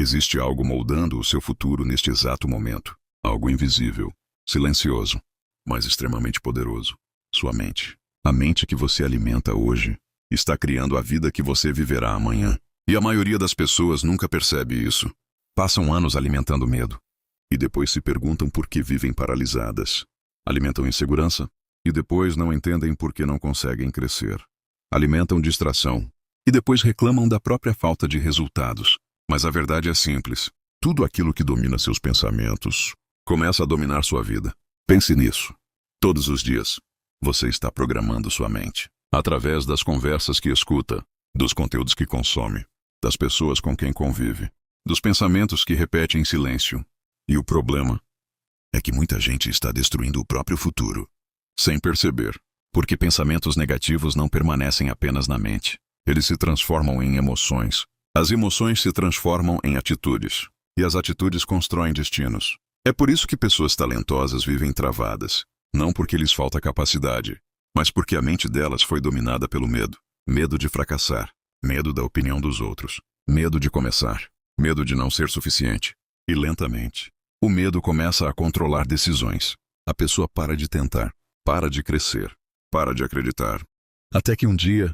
Existe algo moldando o seu futuro neste exato momento. Algo invisível, silencioso, mas extremamente poderoso. Sua mente. A mente que você alimenta hoje está criando a vida que você viverá amanhã. E a maioria das pessoas nunca percebe isso. Passam anos alimentando medo. E depois se perguntam por que vivem paralisadas. Alimentam insegurança. E depois não entendem por que não conseguem crescer. Alimentam distração. E depois reclamam da própria falta de resultados. Mas a verdade é simples. Tudo aquilo que domina seus pensamentos começa a dominar sua vida. Pense nisso. Todos os dias, você está programando sua mente. Através das conversas que escuta, dos conteúdos que consome, das pessoas com quem convive, dos pensamentos que repete em silêncio. E o problema é que muita gente está destruindo o próprio futuro, sem perceber. Porque pensamentos negativos não permanecem apenas na mente. Eles se transformam em emoções. As emoções se transformam em atitudes. E as atitudes constroem destinos. É por isso que pessoas talentosas vivem travadas. Não porque lhes falta capacidade, mas porque a mente delas foi dominada pelo medo. Medo de fracassar. Medo da opinião dos outros. Medo de começar. Medo de não ser suficiente. E lentamente, o medo começa a controlar decisões. A pessoa para de tentar. Para de crescer. Para de acreditar. Até que um dia,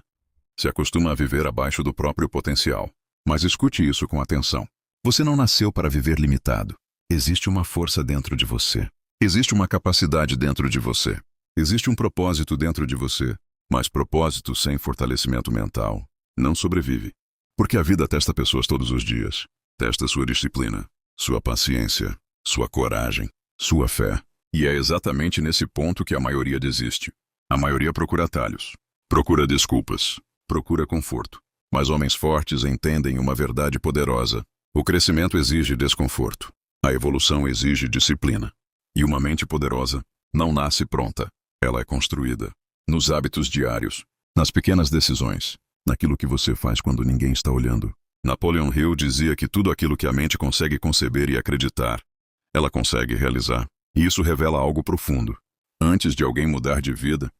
se acostuma a viver abaixo do próprio potencial. Mas escute isso com atenção. Você não nasceu para viver limitado. Existe uma força dentro de você. Existe uma capacidade dentro de você. Existe um propósito dentro de você. Mas propósito sem fortalecimento mental não sobrevive. Porque a vida testa pessoas todos os dias. Testa sua disciplina, sua paciência, sua coragem, sua fé. E é exatamente nesse ponto que a maioria desiste. A maioria procura atalhos. Procura desculpas. Procura conforto. Mas homens fortes entendem uma verdade poderosa. O crescimento exige desconforto. A evolução exige disciplina. E uma mente poderosa não nasce pronta. Ela é construída. Nos hábitos diários. Nas pequenas decisões. Naquilo que você faz quando ninguém está olhando. Napoleon Hill dizia que tudo aquilo que a mente consegue conceber e acreditar, ela consegue realizar. E isso revela algo profundo. Antes de alguém mudar de vida,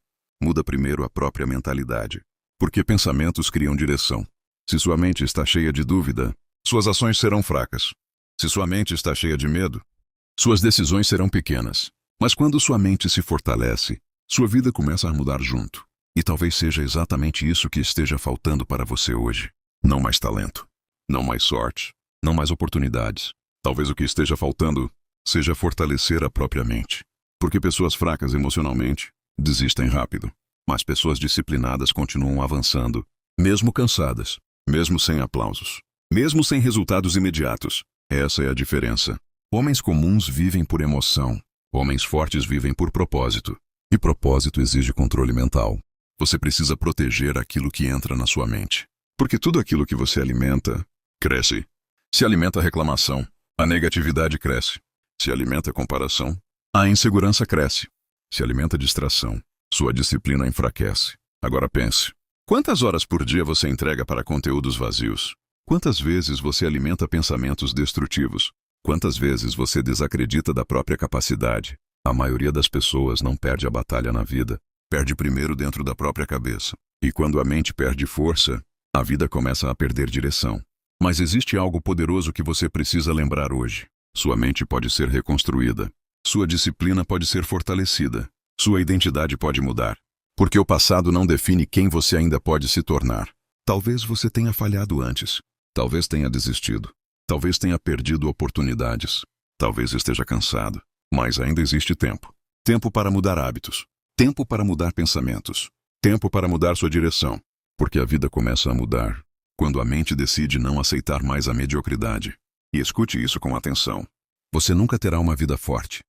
muda primeiro a própria mentalidade. Porque pensamentos criam direção. Se sua mente está cheia de dúvida, suas ações serão fracas. Se sua mente está cheia de medo, suas decisões serão pequenas. Mas quando sua mente se fortalece, sua vida começa a mudar junto. E talvez seja exatamente isso que esteja faltando para você hoje. Não mais talento. Não mais sorte. Não mais oportunidades. Talvez o que esteja faltando seja fortalecer a própria mente. Porque pessoas fracas emocionalmente desistem rápido. Mas pessoas disciplinadas continuam avançando, mesmo cansadas, mesmo sem aplausos, mesmo sem resultados imediatos. Essa é a diferença. Homens comuns vivem por emoção. Homens fortes vivem por propósito. E propósito exige controle mental. Você precisa proteger aquilo que entra na sua mente. Porque tudo aquilo que você alimenta, cresce. Se alimenta reclamação, a negatividade cresce. Se alimenta comparação, a insegurança cresce. Se alimenta distração, sua disciplina enfraquece. Agora pense. Quantas horas por dia você entrega para conteúdos vazios? Quantas vezes você alimenta pensamentos destrutivos? Quantas vezes você desacredita da própria capacidade? A maioria das pessoas não perde a batalha na vida. Perde primeiro dentro da própria cabeça. E quando a mente perde força, a vida começa a perder direção. Mas existe algo poderoso que você precisa lembrar hoje. Sua mente pode ser reconstruída. Sua disciplina pode ser fortalecida. Sua identidade pode mudar. Porque o passado não define quem você ainda pode se tornar. Talvez você tenha falhado antes. Talvez tenha desistido. Talvez tenha perdido oportunidades. Talvez esteja cansado. Mas ainda existe tempo. Tempo para mudar hábitos. Tempo para mudar pensamentos. Tempo para mudar sua direção. Porque a vida começa a mudar quando a mente decide não aceitar mais a mediocridade. E escute isso com atenção. Você nunca terá uma vida forte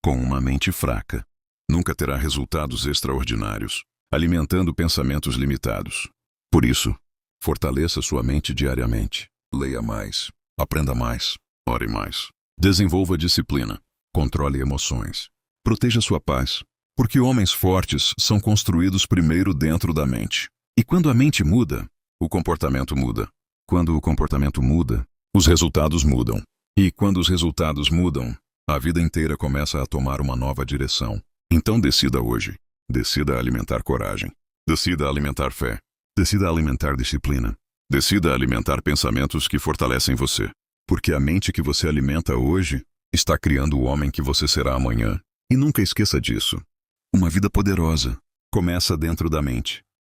com uma mente fraca. Nunca terá resultados extraordinários alimentando pensamentos limitados. Por isso, fortaleça sua mente diariamente. Leia mais. Aprenda mais. Ore mais. Desenvolva disciplina. Controle emoções. Proteja sua paz. Porque homens fortes são construídos primeiro dentro da mente. E quando a mente muda, o comportamento muda. Quando o comportamento muda, os resultados mudam. E quando os resultados mudam, a vida inteira começa a tomar uma nova direção. Então decida hoje. Decida alimentar coragem. Decida alimentar fé. Decida alimentar disciplina. Decida alimentar pensamentos que fortalecem você. Porque a mente que você alimenta hoje está criando o homem que você será amanhã. E nunca esqueça disso. Uma vida poderosa começa dentro da mente.